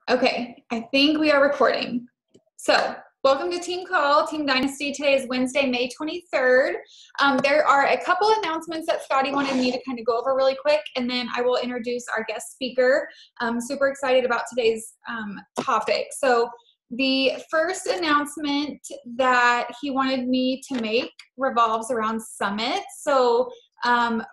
Okay, I think we are recording. So, welcome to Team Call, Team Dynasty. Today is Wednesday, May 23rd. There are a couple announcements that Scotty wanted me to kind of go over really quick, and then I will introduce our guest speaker. I'm super excited about today's topic. So, the first announcement that he wanted me to make revolves around Summit. So,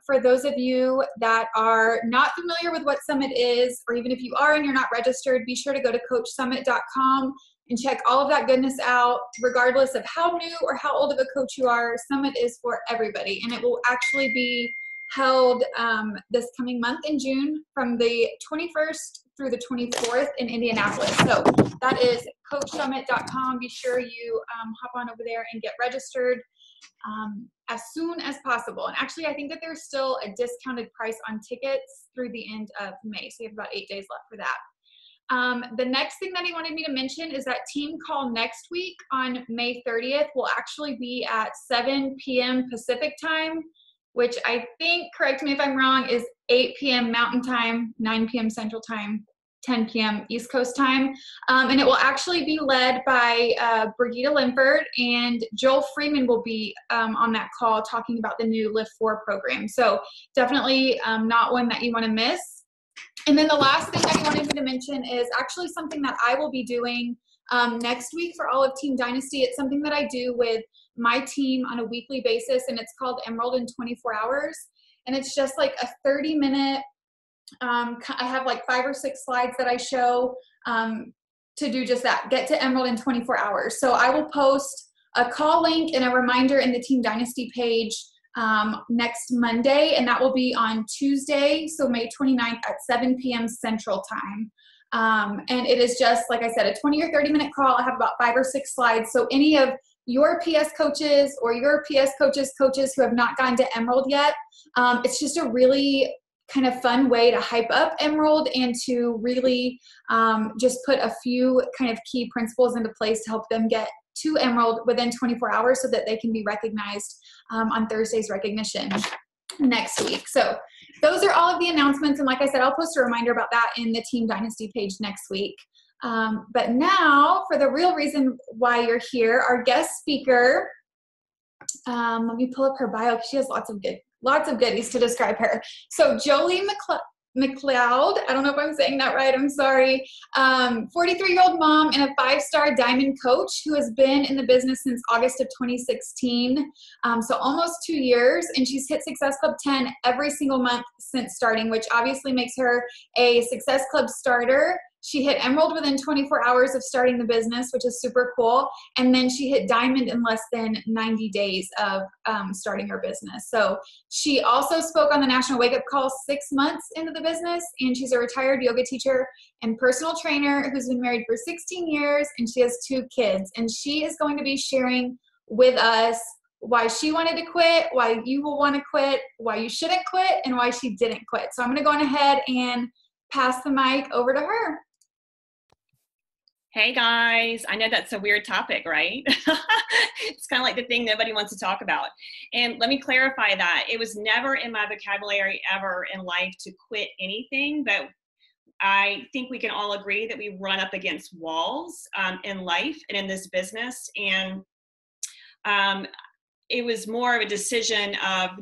for those of you that are not familiar with what Summit is, or even if you are and you're not registered, be sure to go to coachsummit.com and check all of that goodness out. Regardless of how new or how old of a coach you are, Summit is for everybody, and it will actually be held this coming month in June from the 21st through the 24th in Indianapolis. So that is coachsummit.com. Be sure you hop on over there and get registered as soon as possible. And actually, I think that there's still a discounted price on tickets through the end of May. So you have about 8 days left for that. The next thing that he wanted me to mention is that Team Call next week on May 30th will actually be at 7 p.m. Pacific time, which I think, correct me if I'm wrong, is 8 p.m. Mountain Time, 9 p.m. Central Time, 10 p.m. East Coast Time. And it will actually be led by Brigitte Linford, and Joel Freeman will be on that call talking about the new Lift 4 program. So definitely not one that you want to miss. And then the last thing that he wanted me to mention is actually something that I will be doing next week for all of Team Dynasty. It's something that I do with my team on a weekly basis, and it's called Emerald in 24 Hours. And it's just like a 30-minute, I have like 5 or 6 slides that I show to do just that, get to Emerald in 24 hours. So I will post a call link and a reminder in the Team Dynasty page next Monday, and that will be on Tuesday, so May 29th at 7 p.m. Central Time. And it is just, like I said, a 20 or 30-minute call. I have about 5 or 6 slides. So any of your PS coaches or your PS coaches who have not gotten to Emerald yet, it's just a really kind of fun way to hype up Emerald and to really just put a few kind of key principles into place to help them get to Emerald within 24 hours so that they can be recognized on Thursday's recognition next week. So those are all of the announcements. And like I said, I'll post a reminder about that in the Team Dynasty page next week. But now for the real reason why you're here, our guest speaker, let me pull up her bio because she has lots of goodies to describe her. So Jolee McLeod, I don't know if I'm saying that right, I'm sorry, 43-year-old mom and a 5-star diamond coach who has been in the business since August of 2016, so almost 2 years, and she's hit Success Club 10 every single month since starting, which obviously makes her a Success Club starter. She hit Emerald within 24 hours of starting the business, which is super cool. And then she hit Diamond in less than 90 days of starting her business. So she also spoke on the National Wake Up Call 6 months into the business. And she's a retired yoga teacher and personal trainer who's been married for 16 years. And she has 2 kids. And she is going to be sharing with us why she wanted to quit, why you will want to quit, why you shouldn't quit, and why she didn't quit. So I'm going to go on ahead and pass the mic over to her. Hey guys, I know that's a weird topic, right? It's kind of like the thing nobody wants to talk about. And let me clarify that. It was never in my vocabulary ever in life to quit anything, but I think we can all agree that we run up against walls in life and in this business. And it was more of a decision of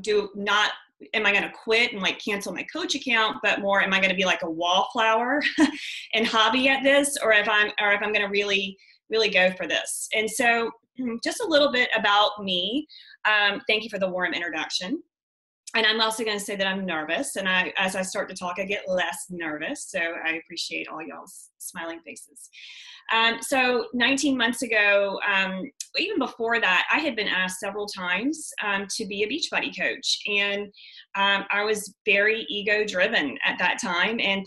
am I going to quit and like cancel my coach account, but more, am I going to be like a wallflower and hobby at this, or if I'm going to really go for this? And so just a little bit about me. Thank you for the warm introduction. And I'm also going to say that I'm nervous, and as I start to talk, I get less nervous. So I appreciate all y'all's smiling faces. So 19 months ago, even before that, I had been asked several times to be a Beachbody coach. And I was very ego-driven at that time and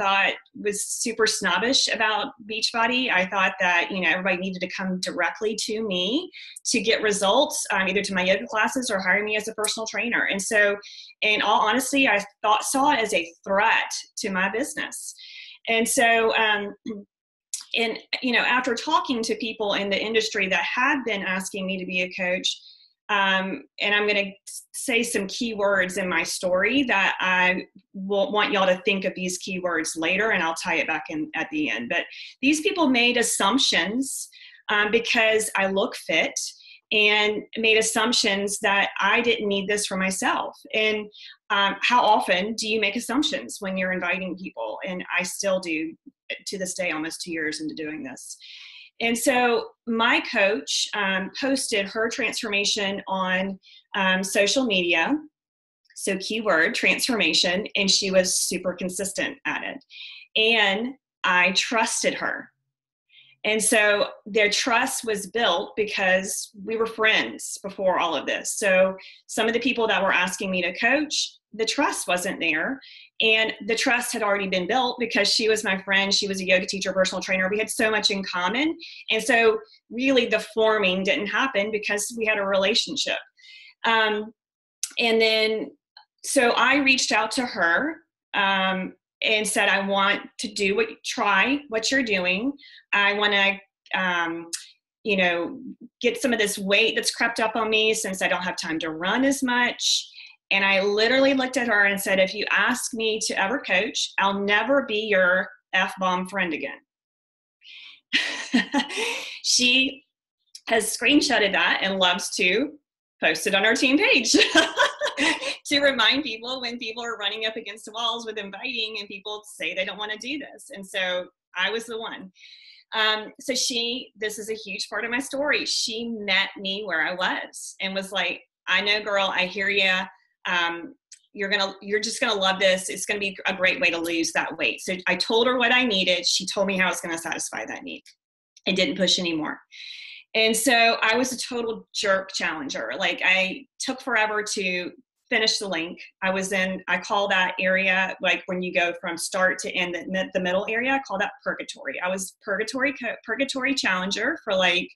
was super snobbish about Beachbody. I thought that, everybody needed to come directly to me to get results, either to my yoga classes or hire me as a personal trainer. And so, in all honesty, I saw it as a threat to my business. And so, after talking to people in the industry that had been asking me to be a coach, And I'm going to say some key words in my story that I will want y'all to think of these key words later, and I'll tie it back in at the end. But these people made assumptions because I look fit, and made assumptions that I didn't need this for myself. And how often do you make assumptions when you're inviting people? And I still do to this day, almost 2 years into doing this. And so my coach posted her transformation on social media. So keyword transformation, and she was super consistent at it. And I trusted her. And so their trust was built because we were friends before all of this. So some of the people that were asking me to coach, the trust wasn't there. And the trust had already been built because she was my friend. She was a yoga teacher, personal trainer. We had so much in common. And so really the forming didn't happen because we had a relationship. And then, so I reached out to her and said, I want to try what you're doing. I want to, get some of this weight that's crept up on me since I don't have time to run as much. And I literally looked at her and said, if you ask me to ever coach, I'll never be your F-bomb friend again. She has screenshotted that and loves to post it on our team page to remind people when people are running up against the walls with inviting and people say they don't want to do this. And so I was the one. So this is a huge part of my story. She met me where I was and was like, I know, girl, I hear you. You're just going to love this. It's going to be a great way to lose that weight. So I told her what I needed. She told me how I was going to satisfy that need. I didn't push anymore. And so I was a total jerk challenger. Like I took forever to finish the link. I call that area, like when you go from start to end, the middle area, I call that purgatory. I was purgatory challenger for like,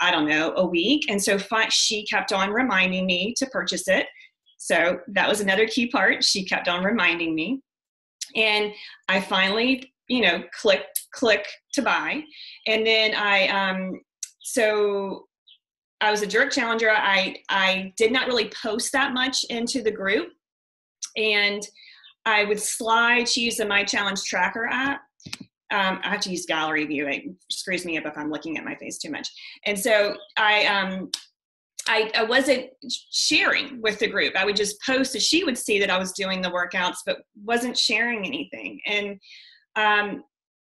I don't know, a week. And so she kept on reminding me to purchase it. So that was another key part. She kept on reminding me. And I finally, click to buy. And then so I was a jerk challenger. I did not really post that much into the group. And I would slide. She used the My Challenge Tracker app. I have to use gallery view. It screws me up if I'm looking at my face too much. And so I wasn't sharing with the group. I would just post so she would see that I was doing the workouts, but wasn't sharing anything. And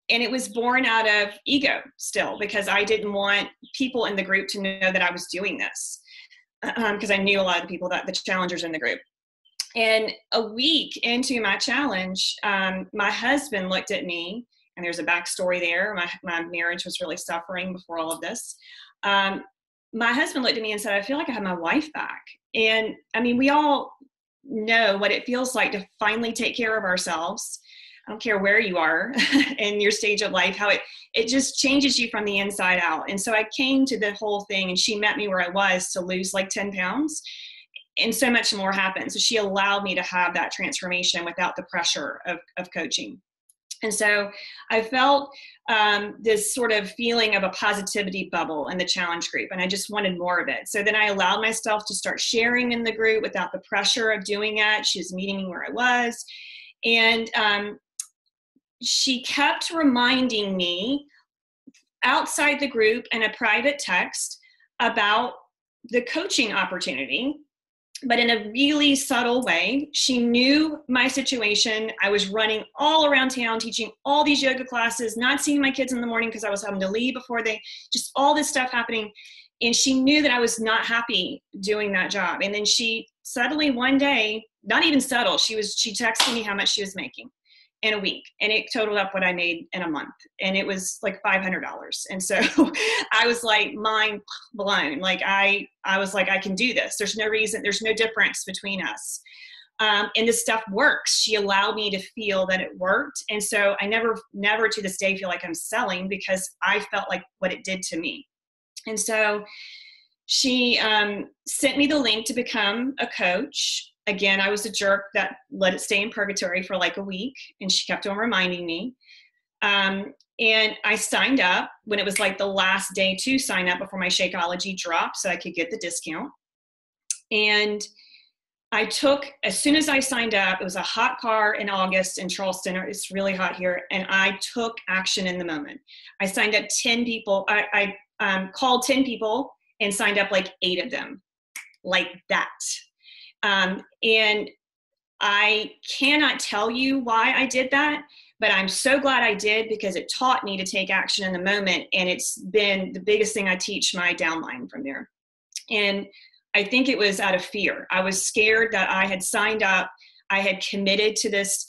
it was born out of ego still, because I didn't want people in the group to know that I was doing this, because I knew a lot of the people, the challengers in the group. And a week into my challenge, my husband looked at me, and there's a backstory there. My marriage was really suffering before all of this. My husband looked at me and said, I feel like I have my wife back. And I mean, we all know what it feels like to finally take care of ourselves. I don't care where you are in your stage of life, how it just changes you from the inside out. And so I came to the whole thing, and she met me where I was to lose like 10 pounds, and so much more happened. So she allowed me to have that transformation without the pressure of coaching. And so I felt this sort of feeling of a positivity bubble in the challenge group, and I just wanted more of it. So then I allowed myself to start sharing in the group without the pressure of doing it. She was meeting me where I was. And she kept reminding me outside the group in a private text about the coaching opportunity, but in a really subtle way. She knew my situation. I was running all around town, teaching all these yoga classes, not seeing my kids in the morning because I was having to leave before just all this stuff happening. And she knew that I was not happy doing that job. And then she suddenly one day, not even subtle, she texted me how much she was making in a week, and it totaled up what I made in a month, and it was like $500. And so I was like mind blown. Like I was like, I can do this. There's no reason, there's no difference between us. And this stuff works. She allowed me to feel that it worked. And so I never to this day feel like I'm selling, because I felt like what it did to me. And so she sent me the link to become a coach. Again, I was a jerk that let it stay in purgatory for like a week, and she kept on reminding me. And I signed up when it was like the last day to sign up before my Shakeology dropped so I could get the discount. And I took, as soon as I signed up, it was a hot car in August in Charleston. It's really hot here. And I took action in the moment. I signed up 10 people. I called 10 people and signed up like 8 of them, like that. And I cannot tell you why I did that, but I'm so glad I did, because it taught me to take action in the moment. And it's been the biggest thing I teach my downline from there. And I think it was out of fear. I was scared that I had signed up. I had committed to this,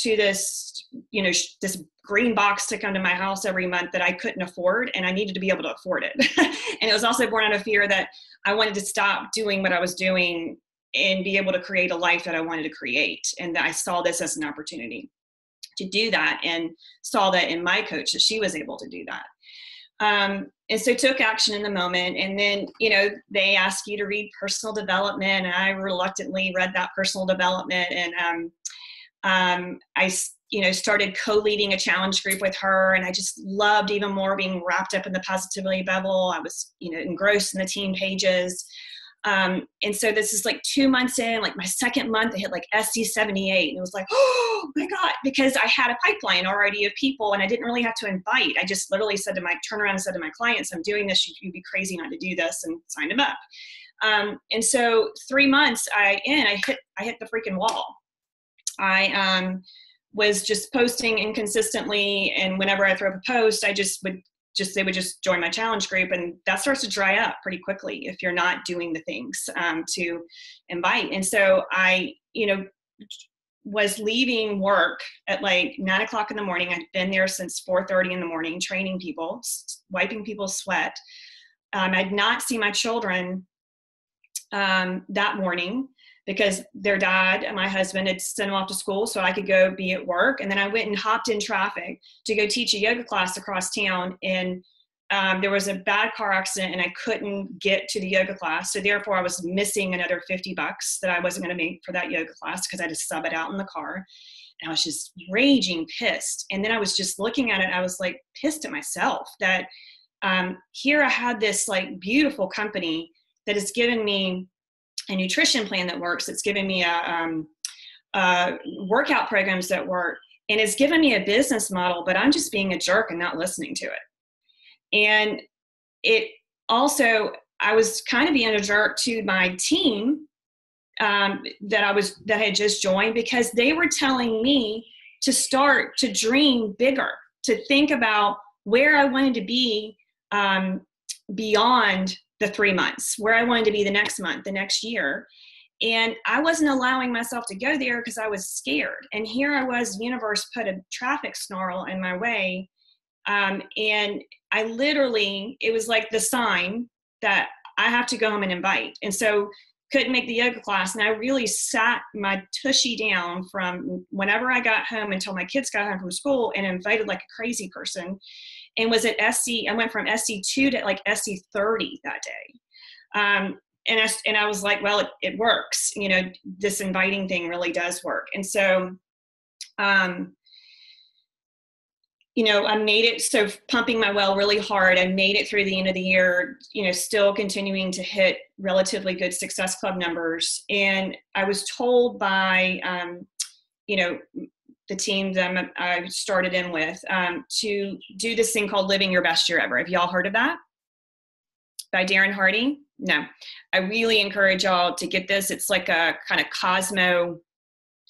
this green box to come to my house every month that I couldn't afford, and I needed to be able to afford it. And it was also born out of fear that I wanted to stop doing what I was doing and be able to create a life that I wanted to create. And that I saw this as an opportunity to do that, and saw that in my coach that she was able to do that. And so took action in the moment. And then, they ask you to read personal development, and I reluctantly read that personal development. And I started co-leading a challenge group with her, and I just loved even more being wrapped up in the positivity bubble. I was, engrossed in the team pages. And so this is like 2 months in, like my second month, I hit like SC78, and it was like, oh my God, because I had a pipeline already of people, and I didn't really have to invite. I just literally said to my clients, I'm doing this. You'd be crazy not to do this, and signed them up. And so 3 months I hit the freaking wall. I was just posting inconsistently, and whenever I throw up a post, they would just join my challenge group, and that starts to dry up pretty quickly if you're not doing the things to invite. And so I, was leaving work at like 9 o'clock in the morning. I'd been there since 4:30 in the morning, training people, wiping people's sweat. I'd not seen my children that morning, because their dad and my husband had sent them off to school so I could go be at work. And then I went and hopped in traffic to go teach a yoga class across town. And there was a bad car accident, and I couldn't get to the yoga class. So therefore I was missing another $50 that I wasn't going to make for that yoga class, because I had to sub it out in the car. And I was just raging pissed. And then I was just looking at it. I was like pissed at myself that here I had this like beautiful company that has given me a nutrition plan that works. It's given me workout programs that work, and it's given me a business model, but I'm just being a jerk and not listening to it. And it also, I was kind of being a jerk to my team that had just joined, because they were telling me to start to dream bigger, to think about where I wanted to be beyond the 3 months, where I wanted to be the next month, the next year. And I wasn't allowing myself to go there because I was scared. And here I was, the universe put a traffic snarl in my way. And I literally, it was like the sign that I have to go home and invite. And so couldn't make the yoga class. And I really sat my tushy down from whenever I got home until my kids got home from school, and invited like a crazy person. And was at SC, I went from SC2 to like SC30 that day. And I was like, well, it works. This inviting thing really does work. And so, I made it, so pumping my well really hard. I made it through the end of the year, still continuing to hit relatively good Success Club numbers. And I was told by, the team that I started in with, to do this thing called Living Your Best Year Ever. Have y'all heard of that? By Darren Hardy? No. I really encourage y'all to get this. It's like a kind of Cosmo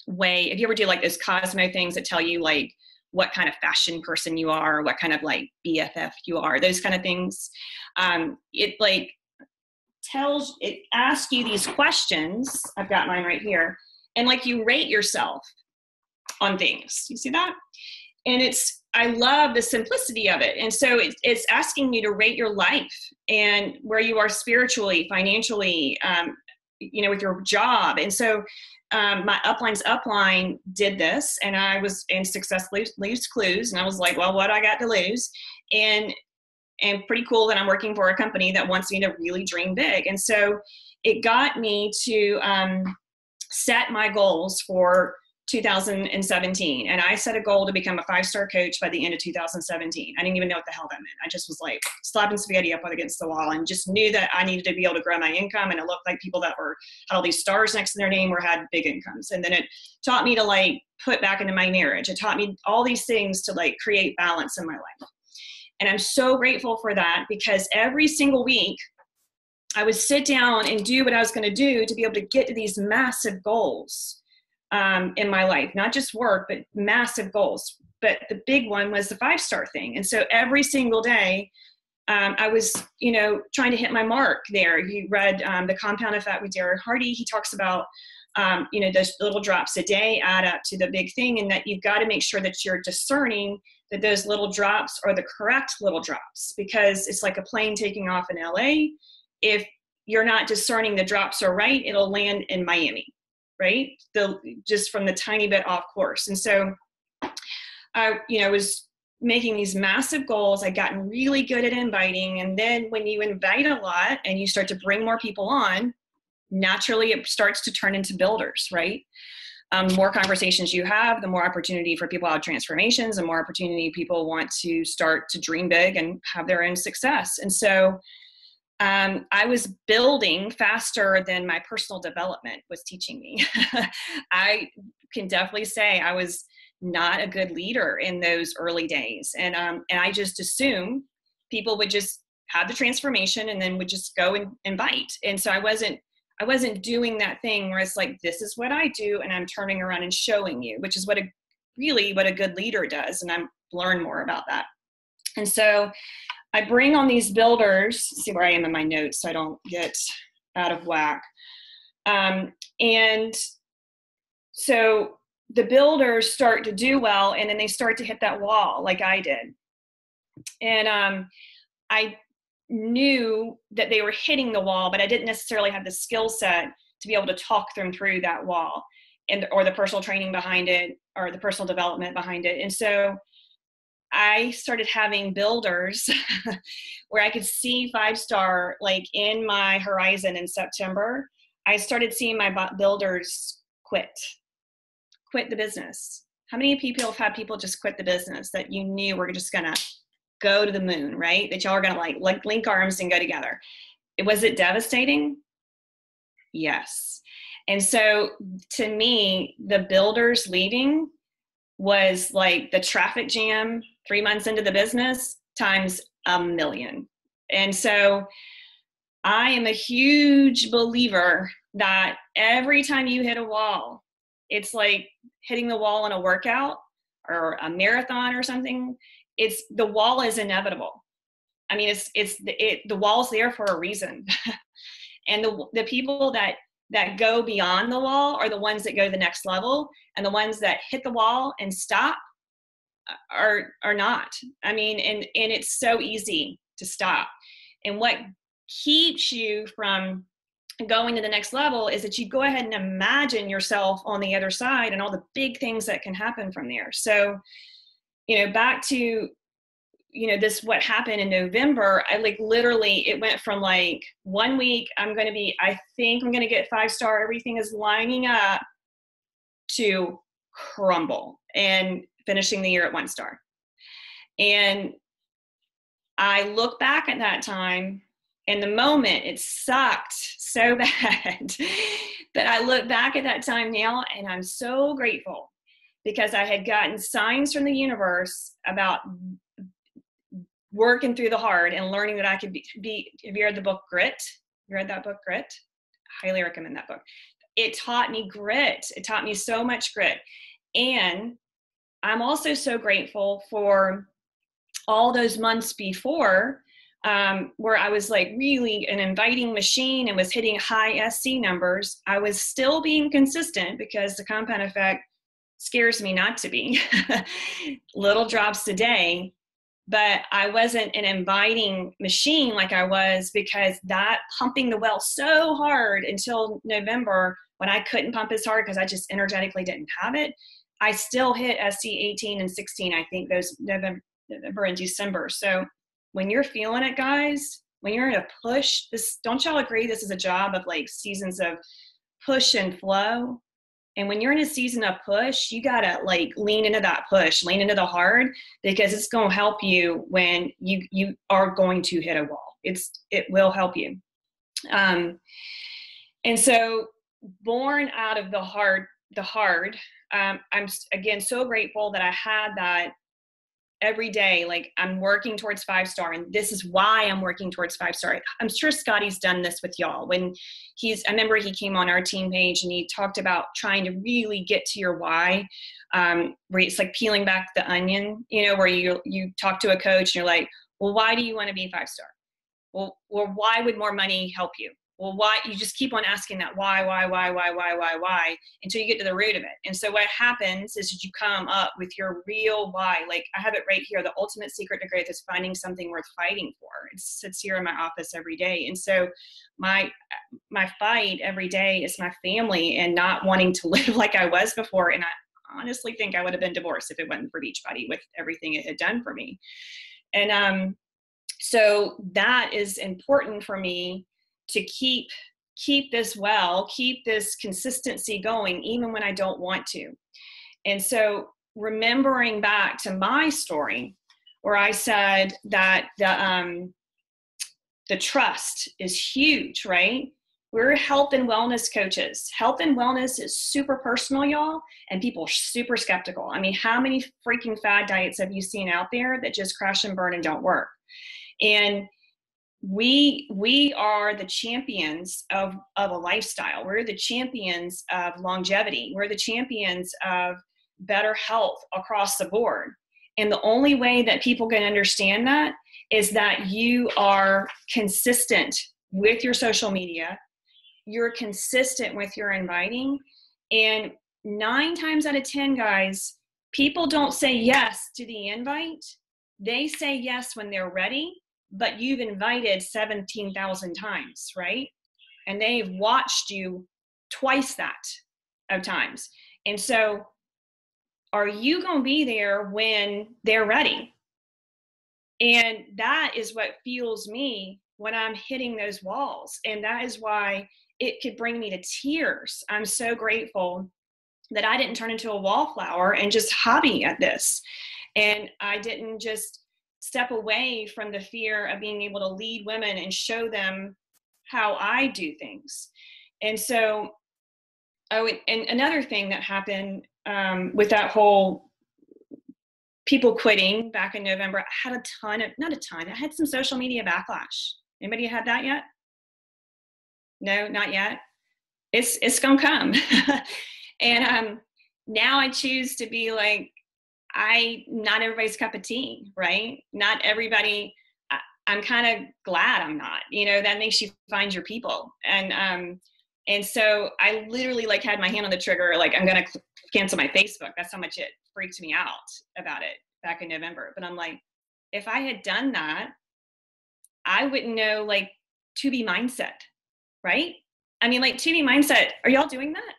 way. If you ever do like those Cosmo things that tell you like what kind of fashion person you are, what kind of like BFF you are, those kind of things. It asks you these questions. I've got mine right here. And like you rate yourself on things. You see that? And I love the simplicity of it. And so it's asking you to rate your life and where you are spiritually, financially, with your job. And so my upline's upline did this, and I was in Success Leaves Clues. And I was like, well, what I got to lose? And pretty cool that I'm working for a company that wants me to really dream big. And so it got me to set my goals for 2017. And I set a goal to become a 5-star coach by the end of 2017. I didn't even know what the hell that meant. I just was like slapping spaghetti up against the wall and just knew that I needed to be able to grow my income. And it looked like people that had all these stars next to their name had big incomes. And then it taught me to like put back into my marriage. It taught me all these things to like create balance in my life. And I'm so grateful for that, because every single week I would sit down and do what I was going to do to be able to get to these massive goals in my life, not just work, but massive goals. But the big one was the 5-star thing. And so every single day I was, trying to hit my mark there. You read The Compound Effect with Darren Hardy. He talks about, those little drops a day add up to the big thing, and that you've got to make sure that you're discerning that those little drops are the correct little drops, because it's like a plane taking off in LA. If you're not discerning the drops are right, it'll land in Miami, right? Just from the tiny bit off course. And so I, was making these massive goals. I'd gotten really good at inviting. And then when you invite a lot and you start to bring more people on, naturally it starts to turn into builders, right? The more conversations you have, the more opportunity for people to have transformations, the more opportunity people want to start to dream big and have their own success. And so I was building faster than my personal development was teaching me. I can definitely say I was not a good leader in those early days. And I just assumed people would just have the transformation and then would just go and invite. And so I wasn't doing that thing where it's like, this is what I do, and I'm turning around and showing you, which is what a good leader does. And I'm learn more about that. And so I bring on these builders, see where I am in my notes so I don't get out of whack. And so the builders start to do well, and then they start to hit that wall like I did. And I knew that they were hitting the wall, but I didn't necessarily have the skill set to be able to talk them through that wall, or the personal training behind it, or the personal development behind it. And so I started having builders where I could see 5-star like in my horizon in September. I started seeing my builders quit the business. How many people have had people just quit the business that you knew were just gonna go to the moon, right? That y'all are gonna like link arms and go together. Was it devastating? Yes. And so to me, the builders leaving was like the traffic jam 3 months into the business times 1,000,000. And so I am a huge believer that every time you hit a wall, it's like hitting the wall in a workout or a marathon or something. The wall is inevitable. I mean, the wall's there for a reason. And the people that go beyond the wall are the ones that go to the next level, and the ones that hit the wall and stop are not. I mean, and it's so easy to stop. And what keeps you from going to the next level is that you go ahead and imagine yourself on the other side and all the big things that can happen from there. So, back to, this, what happened in November, I like literally, it went from like 1 week, I think I'm going to get 5-star, everything is lining up, to crumble and finishing the year at 1-star. And I look back at that time, and the moment, it sucked so bad that I look back at that time now, and I'm so grateful, because I had gotten signs from the universe about working through the hard and learning that I could be. Have you read the book Grit? You read that book, Grit? Highly recommend that book. It taught me grit. It taught me so much grit. And I'm also so grateful for all those months before, where I was like really an inviting machine and was hitting high SC numbers. I was still being consistent, because the compound effect scares me not to be. Little drops a day. But I wasn't an inviting machine like I was, because that pumping the well so hard until November, when I couldn't pump as hard because I just energetically didn't have it, I still hit SC 18 and 16, I think, those November and December. So when you're feeling it, guys, when you're in a push, don't y'all agree this is a job of like seasons of push and flow? And when you're in a season of push, you got to like lean into that push, lean into the hard, because it's going to help you when you are going to hit a wall. It will help you. And so born out of the hard, I'm again, so grateful that I had that every day. Like, I'm working towards 5-star, and this is why I'm working towards 5-star. I'm sure Scotty's done this with y'all. When I remember he came on our team page and he talked about trying to really get to your why, where it's like peeling back the onion, where you talk to a coach and you're like, well, why do you want to be 5-star? Well, why would more money help you? Well, why? You just keep on asking that why, until you get to the root of it. And so what happens is that you come up with your real why. Like, I have it right here. The ultimate secret to growth is finding something worth fighting for. It sits here in my office every day. And so my fight every day is my family and not wanting to live like I was before. And I honestly think I would have been divorced if it wasn't for Beachbody, with everything it had done for me. And so that is important for me, to keep this keep this consistency going, even when I don't want to. And so remembering back to my story, where I said that the trust is huge, right? We're health and wellness coaches. Health and wellness is super personal, y'all, and people are super skeptical. I mean, how many freaking fad diets have you seen out there that just crash and burn and don't work? And we are the champions of a lifestyle. We're the champions of longevity. We're the champions of better health across the board. And the only way that people can understand that is that you are consistent with your social media. You're consistent with your inviting. And 9 times out of 10, guys, people don't say yes to the invite. They say yes when they're ready. But you've invited 17,000 times, right? And they've watched you twice that of times. And so are you going to be there when they're ready? And that is what fuels me when I'm hitting those walls. And that is why it could bring me to tears. I'm so grateful that I didn't turn into a wallflower and just hobby at this. And I didn't just step away from the fear of being able to lead women and show them how I do things. And so, and another thing that happened with that whole people quitting back in November, I had I had some social media backlash. Anybody had that yet? No, not yet. It's gonna come. And now I choose to be like, not everybody's cup of tea, right? Not everybody. I'm kind of glad I'm not, that makes you find your people. And so I literally like had my hand on the trigger, like, I'm going to cancel my Facebook. That's how much it freaked me out about it back in November. But I'm like, if I had done that, I wouldn't know, like, To Be Mindset, right? I mean, like, To Be Mindset, are y'all doing that?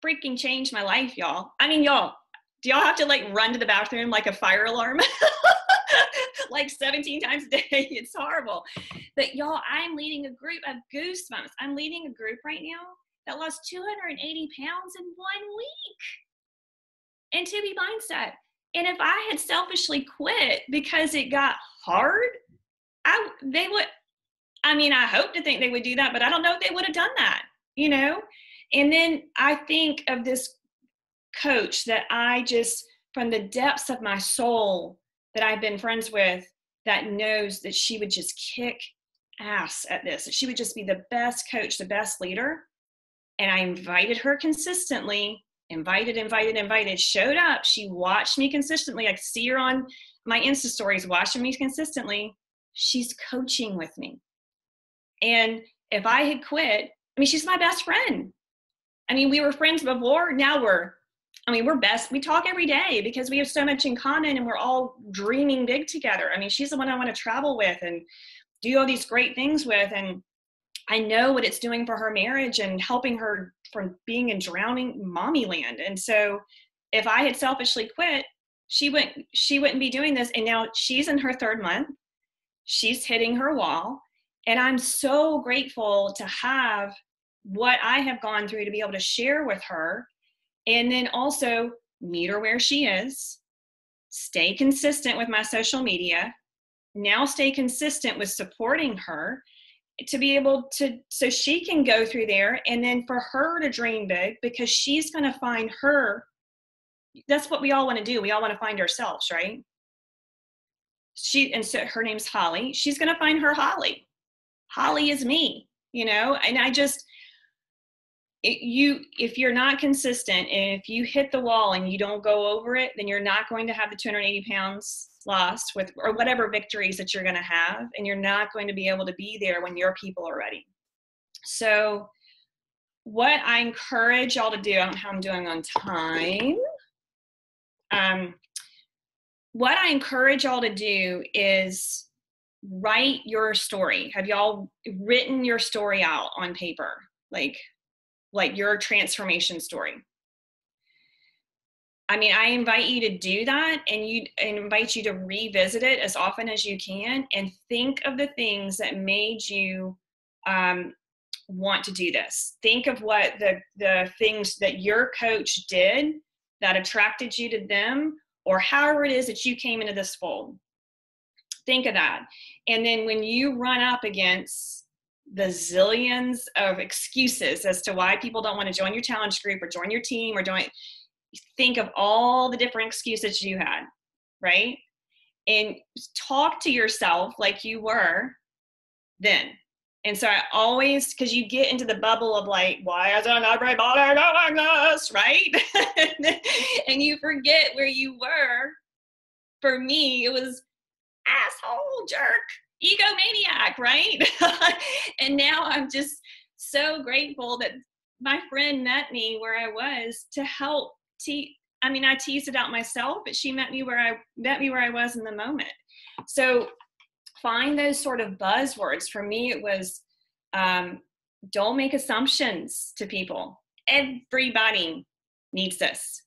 Freaking changed my life, y'all. I mean, y'all, do y'all have to like run to the bathroom like a fire alarm like 17 times a day? It's horrible. But y'all, I'm leading a group of goosebumps. I'm leading a group right now that lost 280 pounds in 1 week. And To Be Mindset. And if I had selfishly quit because it got hard, I hope to think they would do that, but I don't know if they would have done that, And then I think of this coach that I just, from the depths of my soul, that I've been friends with, that knows that she would just kick ass at this. She would just be the best coach, the best leader. And I invited her consistently, invited, showed up. She watched me consistently. I could see her on my Insta stories, watching me consistently. She's coaching with me. And if I had quit, she's my best friend. We were friends before. Now we're best. We talk every day because we have so much in common and we're all dreaming big together. She's the one I want to travel with and do all these great things with. And I know what it's doing for her marriage and helping her from being in drowning mommy land. And so if I had selfishly quit, she wouldn't be doing this. And now she's in her 3rd month. She's hitting her wall. And I'm so grateful to have what I have gone through to be able to share with her, and then also meet her where she is, stay consistent with my social media, now stay consistent with supporting her to be able to, so she can go through there, and then for her to dream big, because she's going to find her. That's what we all want to do. We all want to find ourselves, right? And so her name's Holly. She's going to find her Holly. Holly is me, and I just, if you're not consistent, and if you hit the wall and you don't go over it, then you're not going to have the 280 pounds lost or whatever victories that you're going to have. And you're not going to be able to be there when your people are ready. So what I encourage y'all to do, I don't know how I'm doing on time. What I encourage y'all to do is write your story. Have y'all written your story out on paper? Like your transformation story. I mean, I invite you to do that, and I invite you to revisit it as often as you can and think of the things that made you want to do this. Think of what the things that your coach did that attracted you to them, or however it is that you came into this fold. Think of that. And then when you run up against the zillions of excuses as to why people don't want to join your challenge group or join your team or think of all the different excuses you had, right? And talk to yourself like you were then. And so I always, because you get into the bubble of like, why isn't everybody doing this, right? And you forget where you were. For me, it was asshole, jerk, egomaniac, right? And now I'm just so grateful that my friend met me where I was to help I teased it out myself, but she met me where I was in the moment. So find those sort of buzzwords. For me, it was, don't make assumptions to people. Everybody needs this,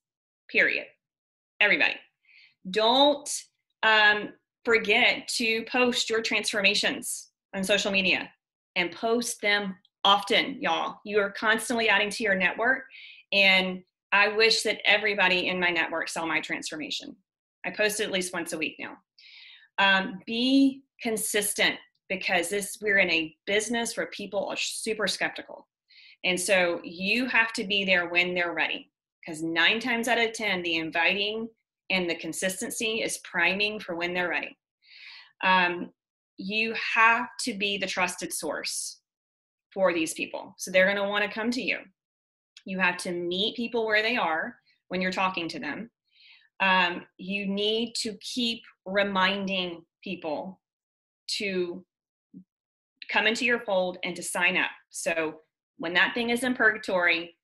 period. Everybody. Don't forget to post your transformations on social media, and post them often, y'all. You are constantly adding to your network, and I wish that everybody in my network saw my transformation. I post it at least once a week now. Be consistent, because we're in a business where people are super skeptical. And so you have to be there when they're ready, because 9 times out of 10, the inviting and the consistency is priming for when they're ready. You have to be the trusted source for these people. So they're going to want to come to you. You have to meet people where they are when you're talking to them. You need to keep reminding people to come into your fold and to sign up. So when that thing is in purgatory,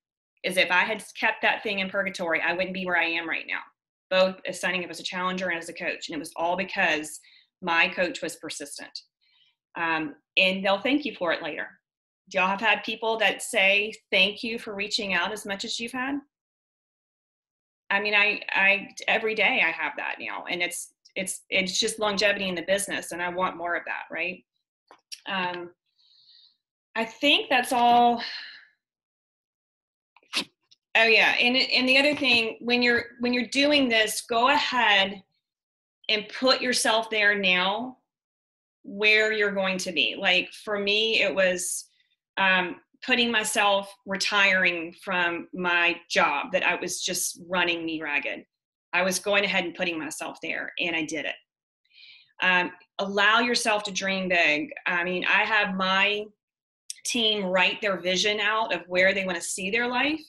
as if I had kept that thing in purgatory, I wouldn't be where I am right now, both as signing up as a challenger and as a coach. And it was all because my coach was persistent. And they'll thank you for it later. Do y'all have had people that say thank you for reaching out as much as you've had? I mean, I every day I have that now, and it's just longevity in the business, and I want more of that, right? I think that's all. Oh yeah, and the other thing, when you're doing this, go ahead and put yourself there now where you're going to be. Like for me, it was putting myself retiring from my job that I was just running me ragged. I was going ahead and putting myself there, and I did it. Allow yourself to dream big. I mean, I have my team write their vision out of where they want to see their life,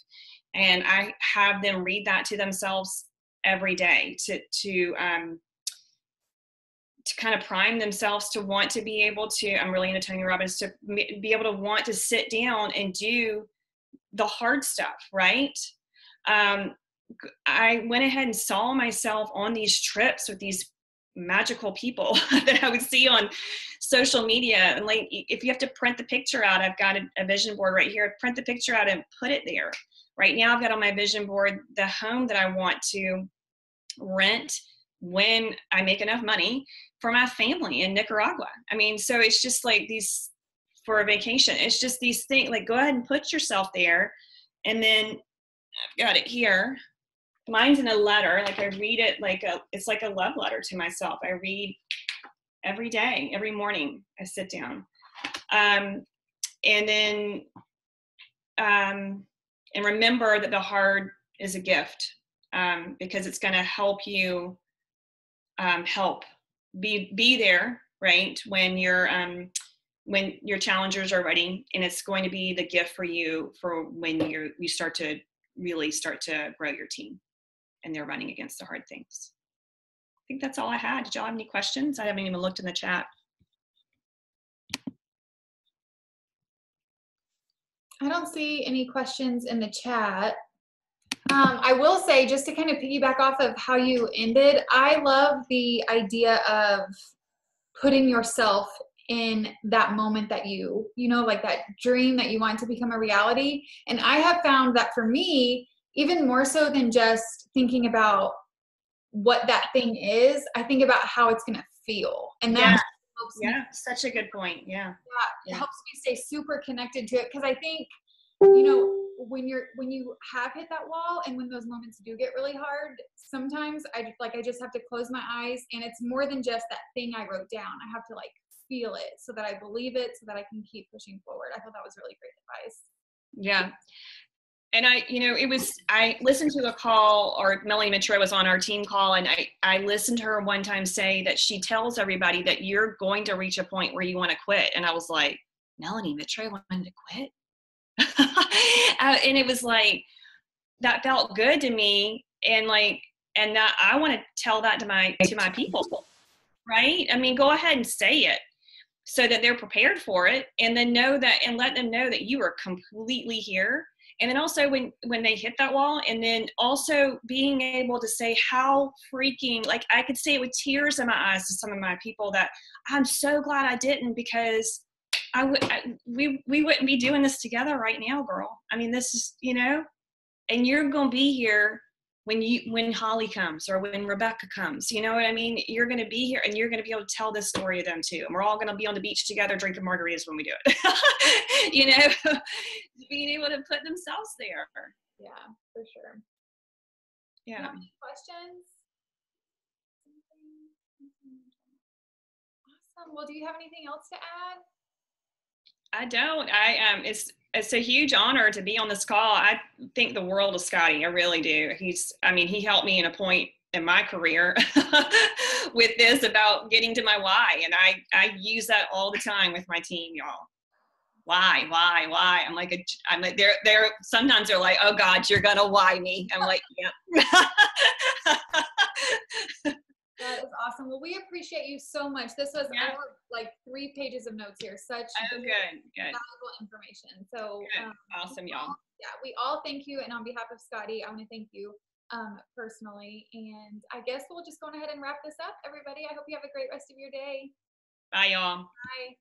and I have them read that to themselves every day to kind of prime themselves to want to be able to, I'm really into Tony Robbins, to be able to want to sit down and do the hard stuff, right? I went ahead and saw myself on these trips with these magical people that I would see on social media. And like, if you have to print the picture out, I've got a vision board right here. Print the picture out and put it there. Right now I've got on my vision board the home that I want to rent when I make enough money for my family in Nicaragua. I mean, so it's just like these for a vacation. It's just these things, like, go ahead and put yourself there. And then I've got it here. Mine's in a letter. Like, I read it it's like a love letter to myself. I read every day, every morning I sit down. And then, and remember that the hard is a gift, because it's going to help you, be there, right, when your challengers are ready, and it's going to be the gift for you for when you start to grow your team and they're running against the hard things. I think that's all I had. Did y'all have any questions? I haven't even looked in the chat. I don't see any questions in the chat. I will say, just to kind of piggyback off of how you ended, I love the idea of putting yourself in that moment that like that dream that you want to become a reality. And I have found that for me, even more so than just thinking about what that thing is, I think about how it's going to feel. And that helps me. Such a good point. It helps me stay super connected to it. Cause I think, when you have hit that wall, and when those moments do get really hard, sometimes I just have to close my eyes, and it's more than just that thing I wrote down. I have to feel it so that I believe it, so that I can keep pushing forward. I thought that was really great advice. Yeah. And I listened to a call, or Melanie Mitchell was on our team call, and I listened to her one time say that she tells everybody that you're going to reach a point where you want to quit. And I was like, Melanie Mitchell wanted to quit? And it was that felt good to me. And that I want to tell that to my people, right? I mean, go ahead and say it so that they're prepared for it, and then let them know that you are completely here. And then also when they hit that wall, and then also being able to say how freaking, I could say it with tears in my eyes to some of my people, that I'm so glad I didn't, because we wouldn't be doing this together right now, girl. I mean, this is, and you're going to be here when Holly comes, or when Rebecca comes, you know what I mean? You're going to be here, and you're going to be able to tell this story to them too. And we're all going to be on the beach together drinking margaritas when we do it. Being able to put themselves there. Yeah, for sure. Yeah. Do you have any questions? Awesome. Well, do you have anything else to add? I don't. It's a huge honor to be on this call. I think the world of Scotty. I really do. He helped me in a point in my career with this, about getting to my why. And I use that all the time with my team, y'all. Why? I'm like, they're sometimes they're like, oh God, you're going to why me. I'm like, yep. That is awesome. Well, we appreciate you so much. This was I have 3 pages of notes here. Such good. valuable information. So awesome, y'all. We all thank you. And on behalf of Scotty, I want to thank you personally. And I guess we'll just go ahead and wrap this up, everybody. I hope you have a great rest of your day. Bye, y'all. Bye.